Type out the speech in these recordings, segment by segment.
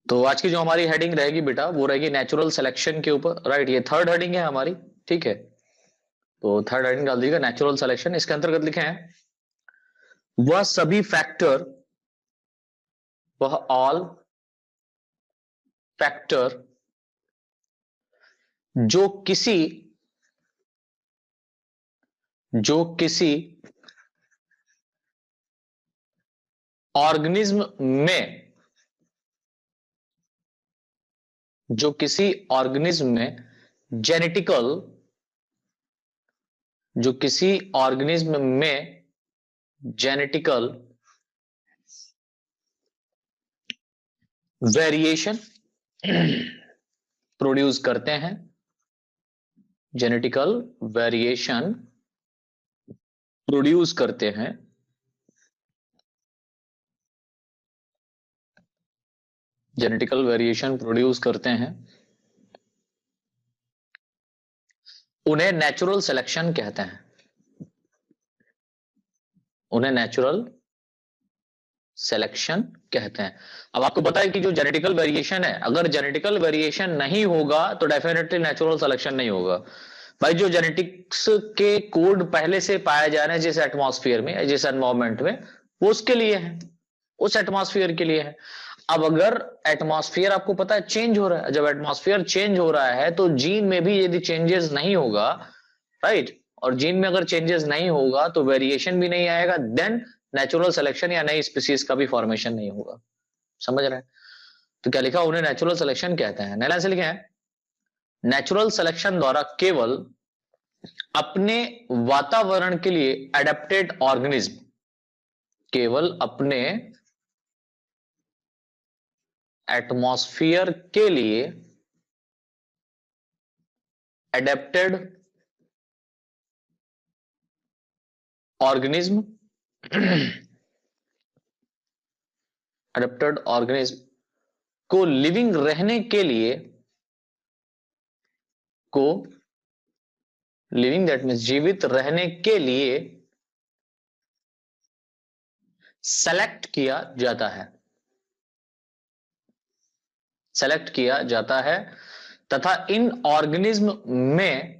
तो आज की जो हमारी हेडिंग रहेगी बेटा वो रहेगी नेचुरल सिलेक्शन के ऊपर, राइट। ये थर्ड हेडिंग है हमारी, ठीक है। तो थर्ड हेडिंग डाल दीजिएगा नेचुरल सिलेक्शन। इसके अंतर्गत लिखे हैं वह सभी फैक्टर, वह ऑल फैक्टर जो किसी जो किसी ऑर्गेनिज्म में जो किसी ऑर्गेनिज्म में जेनेटिकल जो किसी ऑर्गेनिज्म में जेनेटिकल वेरिएशन प्रोड्यूस करते हैं, जेनेटिकल वेरिएशन प्रोड्यूस करते हैं, जेनेटिकल वेरिएशन प्रोड्यूस करते हैं, उन्हें नेचुरल सिलेक्शन कहते हैं। उन्हें नेचुरल सिलेक्शन कहते हैं। अब आपको पता है कि जो जेनेटिकल वेरिएशन है, अगर जेनेटिकल वेरिएशन नहीं होगा तो डेफिनेटली नेचुरल सिलेक्शन नहीं होगा। भाई जो जेनेटिक्स के कोड पहले से पाए जा रहे हैं जिस एटमॉस्फेयर में, जिस एनवायरमेंट में, वो उसके लिए है, उस एटमॉस्फेयर के लिए है। अब अगर एटमॉस्फेयर आपको पता है चेंज हो रहा है, जब एटमॉस्फेयर चेंज हो रहा है तो जीन में भी यदि चेंजेस नहीं होगा, राइट, और जीन में अगर चेंजेस नहीं होगा तो वेरिएशन भी नहीं आएगा, देन नेचुरल सिलेक्शन या नई स्पीसीज का भी फॉर्मेशन नहीं होगा। समझ रहे हैं? तो क्या लिखा, उन्हें नेचुरल सिलेक्शन कहते हैं। नैला से लिखे हैं नेचुरल सिलेक्शन द्वारा केवल अपने वातावरण के लिए एडेप्टेड ऑर्गेनिज्म, केवल अपने एटमॉस्फेयर के लिए एडेप्टेड ऑर्गेनिज्म एडेप्टेड ऑर्गेनिज्म को लिविंग रहने के लिए, को लिविंग दैट मीन्स जीवित रहने के लिए सेलेक्ट किया जाता है, सेलेक्ट किया जाता है तथा इन ऑर्गेनिज्म में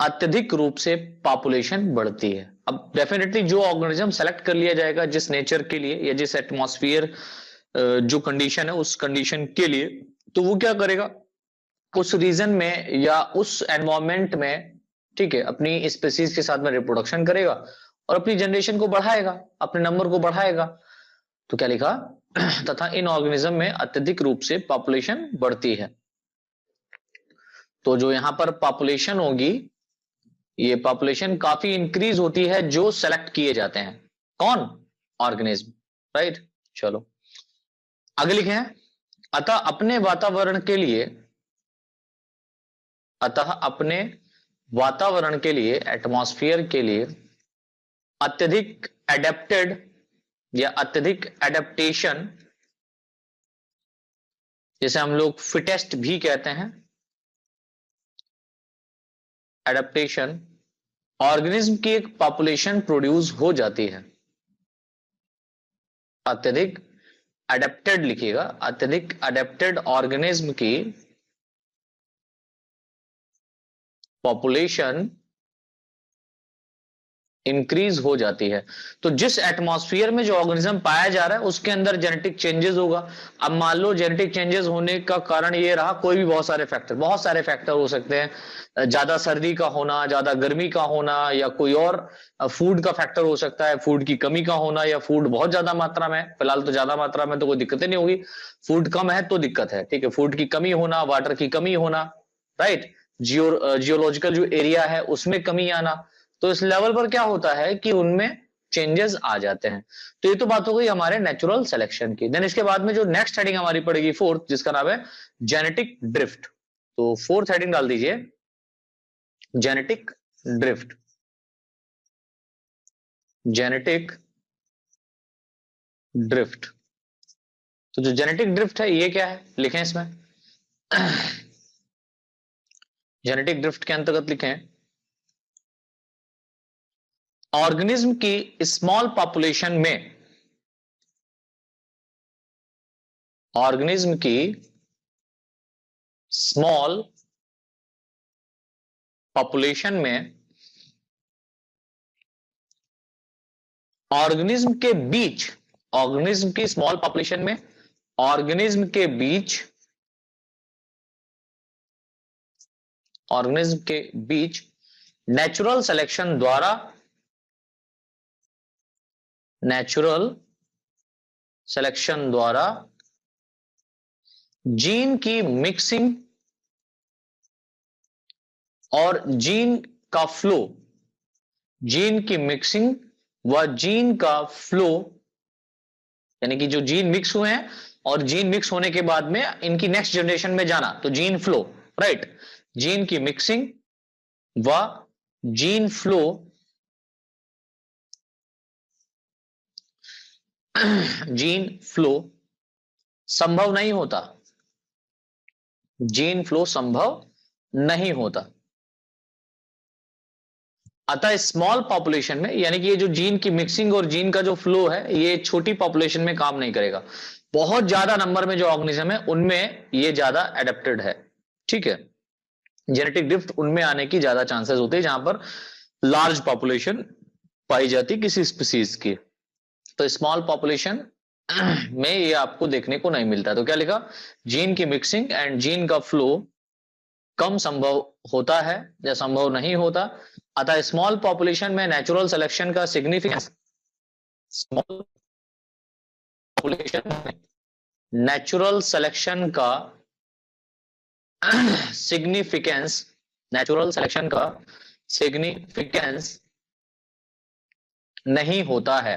अत्यधिक रूप से पॉपुलेशन बढ़ती है। अब डेफिनेटली जो ऑर्गेनिज्म सेलेक्ट कर लिया जाएगा जिस नेचर के लिए या जिस एटमॉस्फेयर जो कंडीशन है उस कंडीशन के लिए, तो वो क्या करेगा, उस रीजन में या उस एनवायरमेंट में, ठीक है, अपनी स्पीसीज के साथ में रिप्रोडक्शन करेगा और अपनी जनरेशन को बढ़ाएगा, अपने नंबर को बढ़ाएगा। तो क्या लिखा तथा इन ऑर्गेनिज्म में अत्यधिक रूप से पॉपुलेशन बढ़ती है। तो जो यहां पर पॉपुलेशन होगी, ये पॉपुलेशन काफी इंक्रीज होती है जो सेलेक्ट किए जाते हैं। कौन? Organism, right. चलो आगे लिखे हैं अतः अपने वातावरण के लिए एटमॉस्फेयर के लिए अत्यधिक एडेप्टेड या अत्यधिक एडेप्टेशन, जिसे हम लोग फिटेस्ट भी कहते हैं, एडेप्टेशन ऑर्गेनिज्म की एक पॉपुलेशन प्रोड्यूस हो जाती है। अत्यधिक एडेप्टेड लिखिएगा, अत्यधिक एडेप्टेड ऑर्गेनिज्म की पॉपुलेशन इंक्रीज हो जाती है। तो जिस एटमॉस्फेयर में जो ऑर्गेनिज्म पाया जा रहा है उसके अंदर जेनेटिक चेंजेस होगा। अब मान लो जेनेटिक चेंजेस होने का कारण ये रहा, कोई भी बहुत सारे फैक्टर हो सकते हैं, ज्यादा सर्दी का होना, ज्यादा गर्मी का होना, या कोई और फूड का फैक्टर हो सकता है, फूड की कमी का होना, या फूड बहुत ज्यादा मात्रा में, फिलहाल तो ज्यादा मात्रा में तो कोई दिक्कत नहीं होगी, फूड कम है तो दिक्कत है, ठीक है, फूड की कमी होना, वाटर की कमी होना, राइट, जियोलॉजिकल जो एरिया है उसमें कमी आना, तो इस लेवल पर क्या होता है कि उनमें चेंजेस आ जाते हैं। तो ये तो बात हो गई हमारे नेचुरल सिलेक्शन की। देन इसके बाद में जो नेक्स्ट हेडिंग हमारी पड़ेगी फोर्थ, जिसका नाम है जेनेटिक ड्रिफ्ट। तो फोर्थ हेडिंग डाल दीजिए जेनेटिक ड्रिफ्ट। जेनेटिक ड्रिफ्ट, तो जो जेनेटिक ड्रिफ्ट है ये क्या है, लिखें इसमें जेनेटिक ड्रिफ्ट के अंतर्गत लिखें ऑर्गेनिज्म की स्मॉल पॉपुलेशन में, ऑर्गेनिज्म की स्मॉल पॉपुलेशन में ऑर्गेनिज्म के बीच, ऑर्गेनिज्म की स्मॉल पॉपुलेशन में ऑर्गेनिज्म के बीच, ऑर्गेनिज्म के बीच नेचुरल सिलेक्शन द्वारा, नेचुरल सिलेक्शन द्वारा जीन की मिक्सिंग और जीन का फ्लो, जीन की मिक्सिंग व जीन का फ्लो, यानी कि जो जीन मिक्स हुए हैं और जीन मिक्स होने के बाद में इनकी नेक्स्ट जनरेशन में जाना, तो जीन फ्लो, राइट, जीन की मिक्सिंग व जीन फ्लो, जीन फ्लो संभव नहीं होता, जीन फ्लो संभव नहीं होता। अतः स्मॉल पॉपुलेशन में, यानी कि ये जो जीन की मिक्सिंग और जीन का जो फ्लो है, ये छोटी पॉपुलेशन में काम नहीं करेगा। बहुत ज्यादा नंबर में जो ऑर्गेनिज्म है उनमें ये ज्यादा एडेप्टेड है, ठीक है। जेनेटिक ड्रिफ्ट उनमें आने की ज्यादा चांसेस होते हैं जहां पर लार्ज पॉपुलेशन पाई जाती किसी स्पीसीज की। तो स्मॉल पॉपुलेशन में ये आपको देखने को नहीं मिलता। तो क्या लिखा, जीन की मिक्सिंग एंड जीन का फ्लो कम संभव होता है या संभव नहीं होता। अतः स्मॉल पॉपुलेशन में नेचुरल सिलेक्शन का सिग्निफिकेंस, स्मॉल पॉपुलेशन में नेचुरल सिलेक्शन का सिग्निफिकेंस, नेचुरल सिलेक्शन का सिग्निफिकेंस नहीं होता है।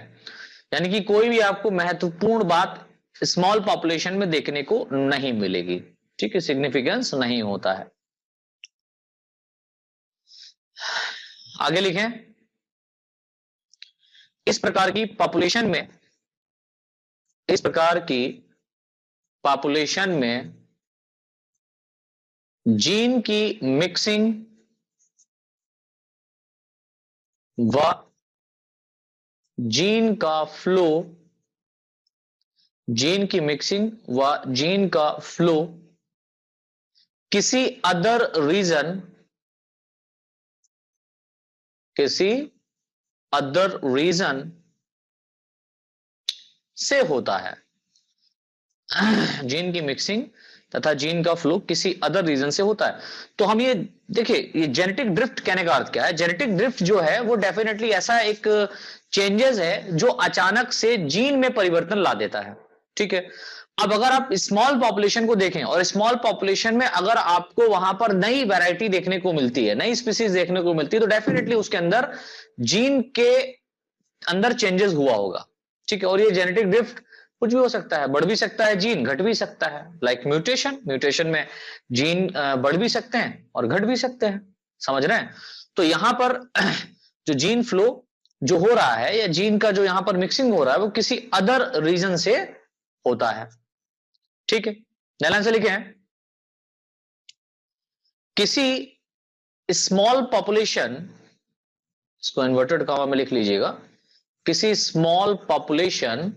यानी कि कोई भी आपको महत्वपूर्ण बात स्मॉल पॉपुलेशन में देखने को नहीं मिलेगी, ठीक है, सिग्निफिकेंस नहीं होता है। आगे लिखें, इस प्रकार की पॉपुलेशन में, इस प्रकार की पॉपुलेशन में जीन की मिक्सिंग व जीन का फ्लो, जीन की मिक्सिंग व जीन का फ्लो किसी अदर रीजन, किसी अदर रीजन से होता है। जीन की मिक्सिंग तथा जीन का फ्लो किसी अदर रीजन से होता है। तो हम ये देखिए, ये जेनेटिक ड्रिफ्ट कहने का अर्थ क्या है। जेनेटिक ड्रिफ्ट जो है वो डेफिनेटली ऐसा एक चेंजेस है जो अचानक से जीन में परिवर्तन ला देता है, ठीक है। अब अगर आप स्मॉल पॉपुलेशन को देखें और स्मॉल पॉपुलेशन में अगर आपको वहां पर नई वैरायटी देखने को मिलती है, नई स्पीसीज देखने को मिलती है, तो डेफिनेटली उसके अंदर जीन के अंदर चेंजेस हुआ होगा, ठीक है। और ये जेनेटिक ड्रिफ्ट कुछ भी हो सकता है, बढ़ भी सकता है जीन, घट भी सकता है, लाइक म्यूटेशन, म्यूटेशन में जीन बढ़ भी सकते हैं और घट भी सकते हैं, समझ रहे हैं। तो यहां पर जो जीन फ्लो जो हो रहा है या जीन का जो यहां पर मिक्सिंग हो रहा है वो किसी अदर रीजन से होता है, ठीक है। ध्यान से लिखे हैं, किसी स्मॉल पॉपुलेशन, इसको इन्वर्टेड कॉमा में लिख लीजिएगा, किसी स्मॉल पॉपुलेशन,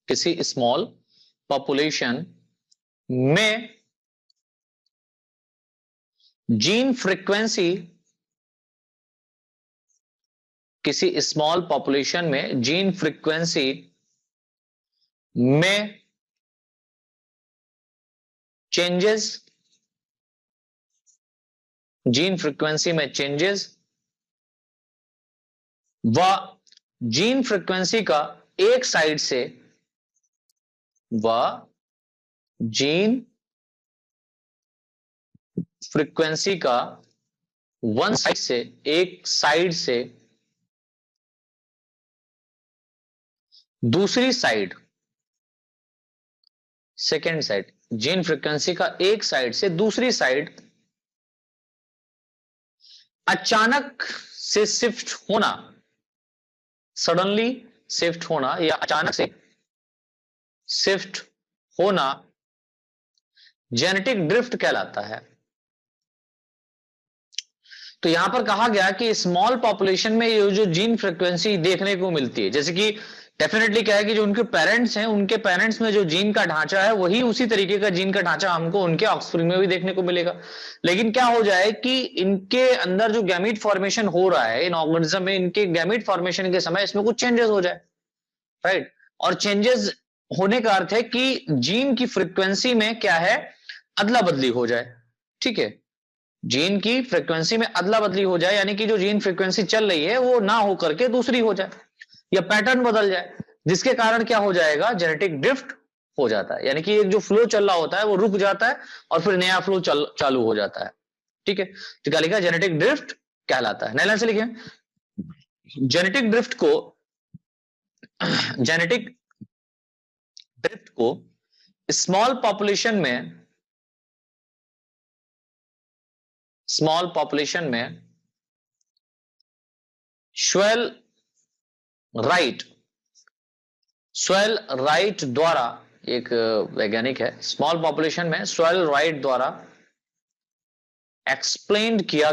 किसी स्मॉल पॉपुलेशन में जीन फ्रीक्वेंसी, किसी स्मॉल पॉपुलेशन में जीन फ्रीक्वेंसी में चेंजेस, जीन फ्रीक्वेंसी में चेंजेस व जीन फ्रीक्वेंसी का एक साइड से, व जीन फ्रीक्वेंसी का वन साइड से, एक साइड से दूसरी side, second side, gene frequency का एक साइड से दूसरी साइड अचानक से शिफ्ट होना, सडनली शिफ्ट होना या अचानक से शिफ्ट होना जेनेटिक ड्रिफ्ट कहलाता है। तो यहां पर कहा गया कि स्मॉल पॉपुलेशन में ये जो जीन फ्रीक्वेंसी देखने को मिलती है, जैसे कि डेफिनेटली क्या है कि जो उनके पेरेंट्स हैं, उनके पेरेंट्स में जो जीन का ढांचा है वही उसी तरीके का जीन का ढांचा हमको उनके ऑफस्प्रिंग में भी देखने को मिलेगा। लेकिन क्या हो जाए कि इनके अंदर जो गैमीट फॉर्मेशन हो रहा है इन ऑर्गेनिज्म में, इनके गैमीट फॉर्मेशन के समय इसमें कुछ चेंजेस हो जाए, राइट। और चेंजेस होने का अर्थ है कि जीन की फ्रीक्वेंसी में क्या है, अदला बदली हो जाए, ठीक है। जीन की फ्रीक्वेंसी में अदला बदली हो जाए, यानी कि जो जीन फ्रीक्वेंसी चल रही है वो ना हो करके दूसरी हो जाए, या पैटर्न बदल जाए, जिसके कारण क्या हो जाएगा, जेनेटिक ड्रिफ्ट हो जाता है। यानी कि एक जो फ्लो चल रहा होता है वो रुक जाता है और फिर नया फ्लो चालू हो जाता है, ठीक है। तो क्या लिखा, जेनेटिक ड्रिफ्ट कहलाता है। नए लाइन से लिखे, जेनेटिक ड्रिफ्ट को जेनेटिक ड्रिफ्ट को स्मॉल पॉपुलेशन में स्वेल राइट द्वारा, एक वैज्ञानिक है, स्मॉल पॉपुलेशन में स्वेल राइट द्वारा एक्सप्लेन्ड किया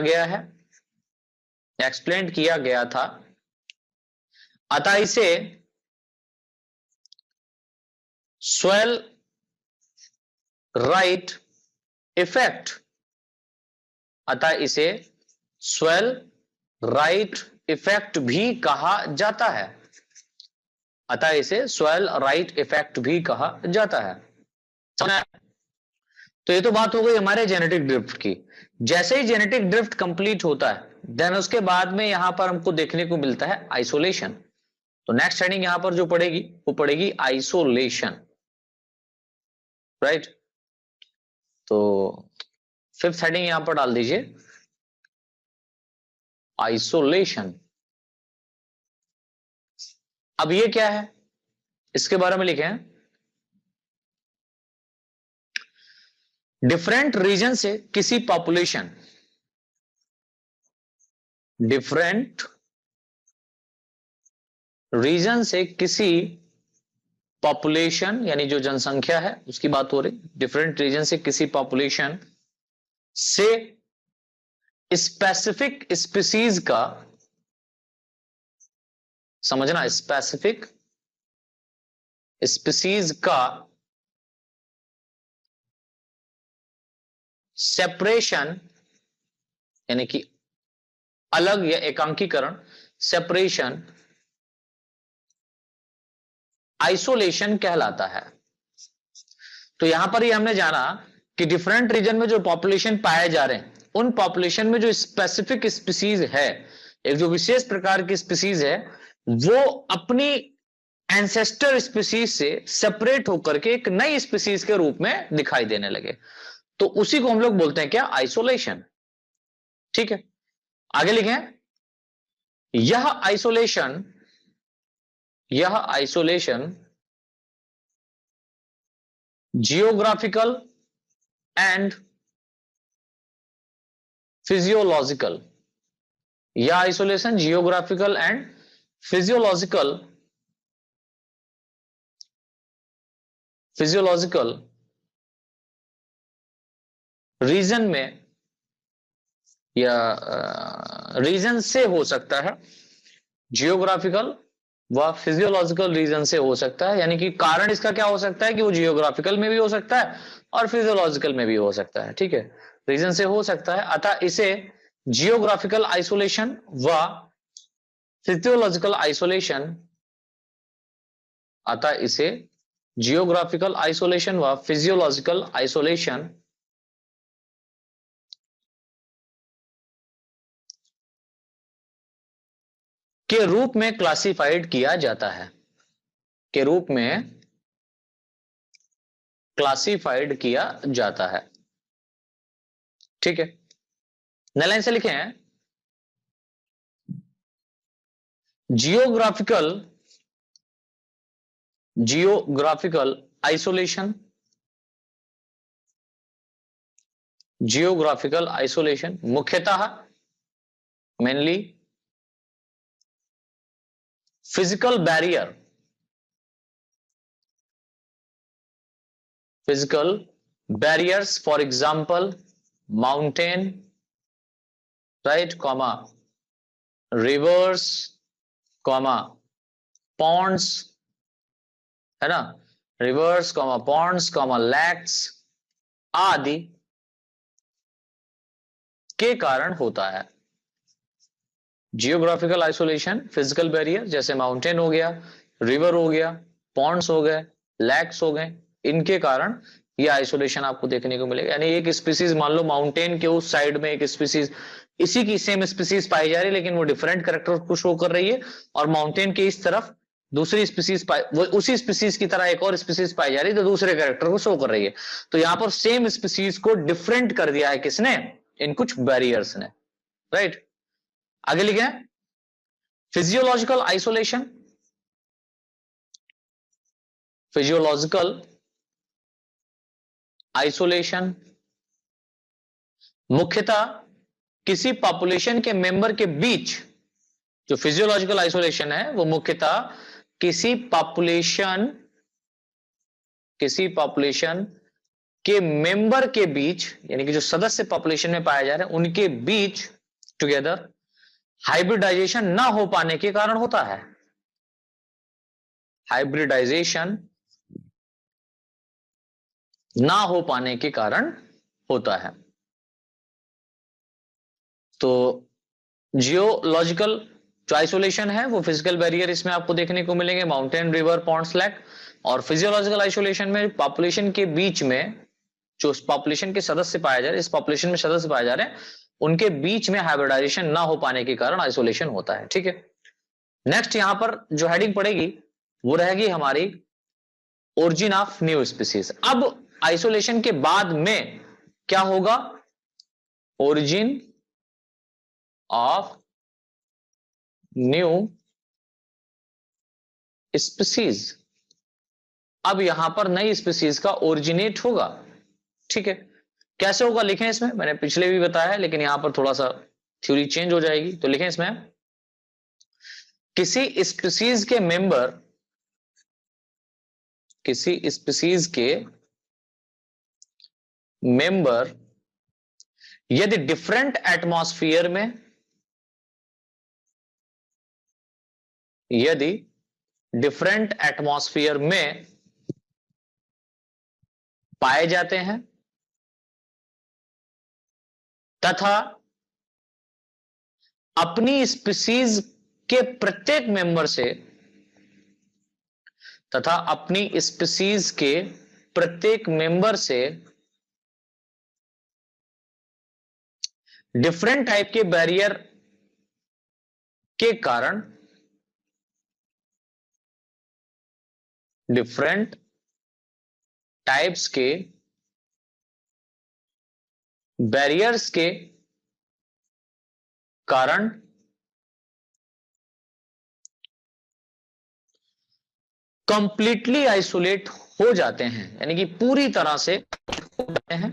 गया था। अतः इसे स्वेल राइट इफेक्ट भी कहा जाता है। तो ये तो बात हो गई हमारे जेनेटिक ड्रिफ्ट की। जैसे ही जेनेटिक ड्रिफ्ट कंप्लीट होता है, देन उसके बाद में यहां पर हमको देखने को मिलता है आइसोलेशन। तो नेक्स्ट हेडिंग यहां पर जो पड़ेगी वो पड़ेगी आइसोलेशन, राइट। तो फिफ्थ हेडिंग यहां पर डाल दीजिए, आइसोलेशन। अब ये क्या है, इसके बारे में लिखे हैं, डिफरेंट रीजन से किसी पॉपुलेशन, डिफरेंट रीजन से किसी पॉपुलेशन, यानी जो जनसंख्या है उसकी बात हो रही, डिफरेंट रीजन से किसी पॉपुलेशन से स्पेसिफिक स्पीसीज का, समझना, स्पेसिफिक स्पीसीज का सेपरेशन, यानी कि अलग या एकांकीकरण, सेपरेशन आइसोलेशन कहलाता है। तो यहां पर ही हमने जाना कि डिफरेंट रीजन में जो पॉपुलेशन पाए जा रहे हैं, उन पॉपुलेशन में जो स्पेसिफिक स्पीसीज है, एक जो विशेष प्रकार की स्पीसीज है, वो अपनी एंसेस्टर स्पीसीज से सेपरेट होकर के एक नई स्पीसीज के रूप में दिखाई देने लगे। तो उसी को हम लोग बोलते हैं क्या, आइसोलेशन, ठीक है। आगे लिखें, यह आइसोलेशन जियोग्राफिकल एंड फिजियोलॉजिकल, यह isolation geographical and physiological region में या रीजन से हो सकता है, जियोग्राफिकल व फिजियोलॉजिकल रीजन से हो सकता है। यानी कि कारण इसका क्या हो सकता है कि वो जियोग्राफिकल में भी हो सकता है और फिजियोलॉजिकल में भी हो सकता है, ठीक है। रीजन से हो सकता है, अतः इसे जियोग्राफिकल आइसोलेशन व फिजियोलॉजिकल आइसोलेशन, अतः इसे जियोग्राफिकल आइसोलेशन व फिजियोलॉजिकल आइसोलेशन के रूप में क्लासिफाइड किया जाता है, के रूप में क्लासिफाइड किया जाता है, ठीक है। नए लाइन से लिखे हैं, जियोग्राफिकल आइसोलेशन, जियोग्राफिकल आइसोलेशन मुख्यतः mainly physical barriers, for example mountain right, comma rivers, comma ponds, है ना, rivers comma ponds comma lakes आदि के कारण होता है। जियोग्राफिकल आइसोलेशन, फिजिकल बैरियर जैसे माउंटेन हो गया, रिवर हो गया, पॉन्ड्स हो गए, लैक्स हो गए, इनके कारण ये आइसोलेशन आपको देखने को मिलेगा। यानी एक स्पीसीज, मान लो माउंटेन के उस साइड में एक स्पीसीज, इसी की सेम स्पीसीज पाई जा रही है लेकिन वो डिफरेंट कैरेक्टर को शो कर रही है, और माउंटेन के इस तरफ दूसरी स्पीसीज वो उसी स्पीसीज की तरह एक और स्पीसीज पाई जा रही है तो दूसरे कैरेक्टर को शो कर रही है। तो यहां पर सेम स्पीसीज को डिफरेंट कर दिया है किसने, इन कुछ बैरियर्स ने, राइट। आगे लिखे हैं फिजियोलॉजिकल आइसोलेशन। फिजियोलॉजिकल आइसोलेशन मुख्यतः किसी पॉपुलेशन के मेंबर के बीच, जो फिजियोलॉजिकल आइसोलेशन है वो मुख्यतः किसी पॉपुलेशन के मेंबर के बीच, यानी कि जो सदस्य पॉपुलेशन में पाए जा रहे हैं उनके बीच टुगेदर हाइब्रिडाइजेशन ना हो पाने के कारण होता है। हाइब्रिडाइजेशन ना हो पाने के कारण होता है। तो जियोलॉजिकल जो आइसोलेशन है वो फिजिकल बैरियर इसमें आपको देखने को मिलेंगे, माउंटेन, रिवर, पॉन्ड्स, लैक। और फिजियोलॉजिकल आइसोलेशन में पॉपुलेशन के बीच में जो पॉपुलेशन के सदस्य पाए जा रहे हैं, इस पॉपुलेशन में सदस्य पाए जा रहे हैं, उनके बीच में हाइब्रिडाइजेशन ना हो पाने के कारण आइसोलेशन होता है। ठीक है, नेक्स्ट यहां पर जो हेडिंग पड़ेगी वो रहेगी हमारी ओरिजिन ऑफ न्यू स्पीसीज। अब आइसोलेशन के बाद में क्या होगा, ओरिजिन ऑफ न्यू स्पीसीज। अब यहां पर नई स्पीसीज का ओरिजिनेट होगा। ठीक है, कैसे होगा लिखें इसमें, मैंने पिछले भी बताया है लेकिन यहां पर थोड़ा सा थ्योरी चेंज हो जाएगी, तो लिखें इसमें किसी स्पीसीज के मेंबर, किसी स्पीसीज के मेंबर यदि डिफरेंट एटमॉस्फेयर में, यदि डिफरेंट एटमॉस्फेयर में पाए जाते हैं तथा अपनी स्पीसीज के प्रत्येक मेंबर से, तथा अपनी स्पीसीज के प्रत्येक मेंबर से डिफरेंट टाइप के बैरियर के कारण, डिफरेंट टाइप्स के बैरियर्स के कारण कंप्लीटली आइसोलेट हो जाते हैं, यानी कि पूरी तरह से हो जाते हैं,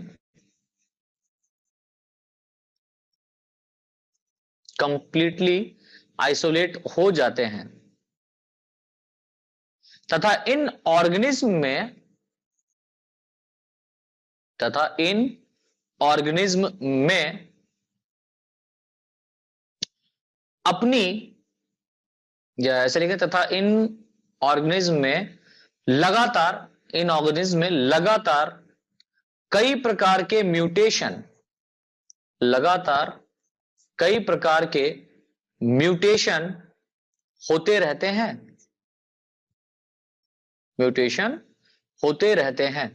कंप्लीटली आइसोलेट हो जाते हैं, तथा इन ऑर्गेनिज्म में, तथा इन ऑर्गेनिज्म में अपनी, या ऐसे लिखे, तथा इन ऑर्गेनिज्म में लगातार, इन ऑर्गेनिज्म में लगातार कई प्रकार के म्यूटेशन, लगातार कई प्रकार के म्यूटेशन होते रहते हैं, म्यूटेशन होते रहते हैं।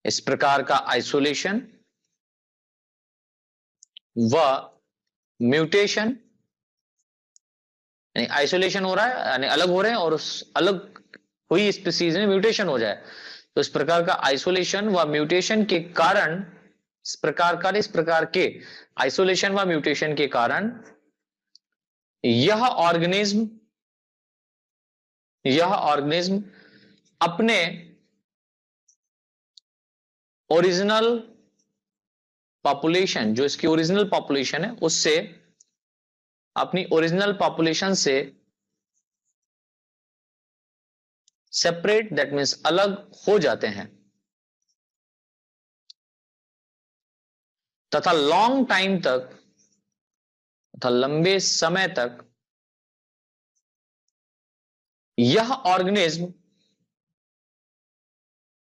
इस प्रकार का आइसोलेशन व म्यूटेशन, यानी आइसोलेशन हो रहा है यानी अलग हो रहे हैं और उस अलग हुई स्पीसीज में म्यूटेशन हो जाए, तो इस प्रकार का आइसोलेशन व म्यूटेशन के कारण, इस प्रकार के आइसोलेशन व म्यूटेशन के कारण यह ऑर्गेनिज्म अपने ओरिजिनल पॉपुलेशन, जो इसकी ओरिजिनल पॉपुलेशन है उससे, अपनी ओरिजिनल पॉपुलेशन से सेपरेट, दैट मीन्स अलग हो जाते हैं। तथा लॉन्ग टाइम तक तथा लंबे समय तक यह ऑर्गेनिज्म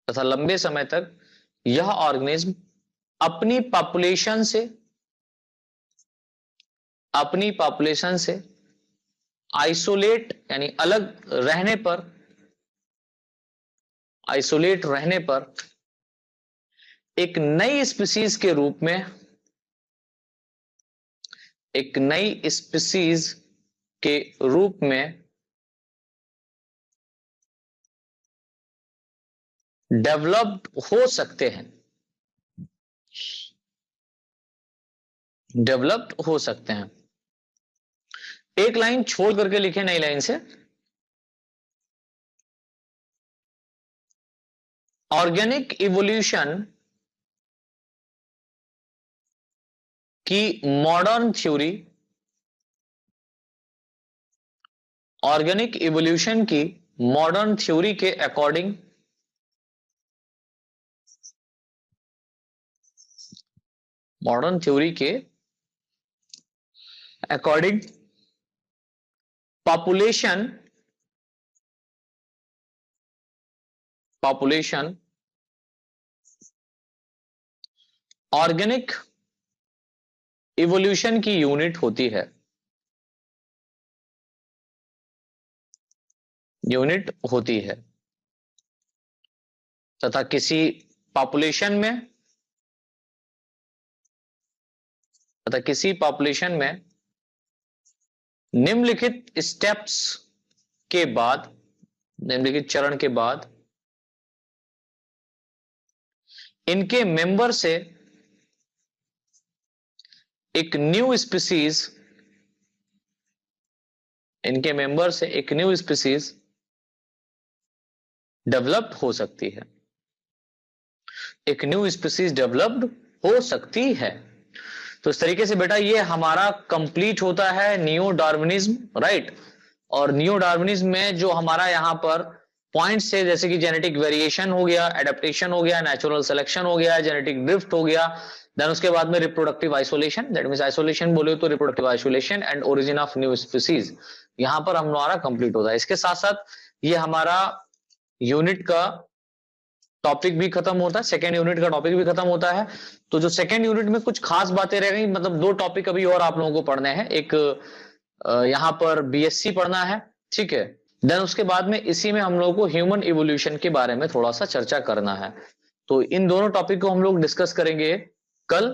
तथा लंबे समय तक यह ऑर्गेनिज्म अपनी पॉपुलेशन से आइसोलेट यानी अलग रहने पर एक नई स्पीसीज के रूप में डेवलप्ड हो सकते हैं एक लाइन छोड़ करके लिखे, नई लाइन से, ऑर्गेनिक इवोल्यूशन की मॉडर्न थ्योरी के अकॉर्डिंग पॉपुलेशन ऑर्गेनिक इवोल्यूशन की यूनिट होती है तथा किसी पॉपुलेशन में निम्नलिखित चरण के बाद इनके मेंबर से एक न्यू स्पीसीज डेवलप्ड हो सकती है। तो इस तरीके से बेटा ये हमारा कंप्लीट होता है नियो डार्विनिज्म, राइट। और नियो डार्विनिज्म में जो हमारा यहां पर पॉइंट्स है, जैसे कि जेनेटिक वेरिएशन हो गया, एडेप्टेशन हो गया, नेचुरल सिलेक्शन हो गया, जेनेटिक ड्रिफ्ट हो गया, देन उसके बाद में reproductive isolation, that means isolation बोले तो reproductive isolation and origin of new species, यहां पर हमारा कंप्लीट होता है। इसके साथ साथ ये हमारा यूनिट का टॉपिक भी खत्म होता है, सेकेंड यूनिट का टॉपिक भी खत्म होता है। तो जो सेकेंड यूनिट में कुछ खास बातें रह गई, मतलब 2 टॉपिक अभी और आप लोगों को पढ़ने हैं, एक यहां पर बीएससी पढ़ना है, ठीक है। देन उसके बाद में इसी में हम लोगों को ह्यूमन इवोल्यूशन के बारे में थोड़ा सा चर्चा करना है। तो इन दोनों टॉपिक को हम लोग डिस्कस करेंगे कल।